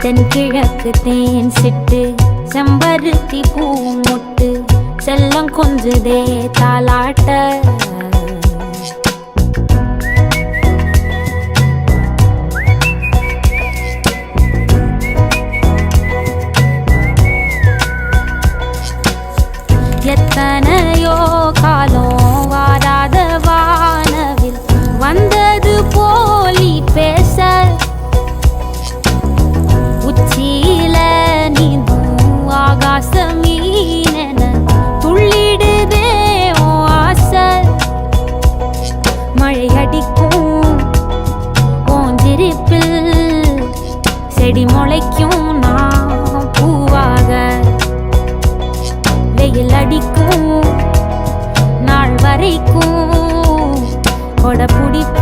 தென்கிழக்கு தேன் சிட்டு செம்பருத்தி பூ முட்டு செல்லம் கொஞ்சுதே தாலாட்ட எத்தனையோ காலம் வாராத வானவில் வந்தது போலி பேச உச்சியில நீந்தும் ஆகாச மீனென துள்ளிடுதே உன் ஆசை மழை அடிக்கும் ஓஞ்சிருப்பில் செடி முளைக்கும் நான் பூவாக வெயில் அடிக்கும் நாள் வரைக்கும் கொடை பிடிப்ப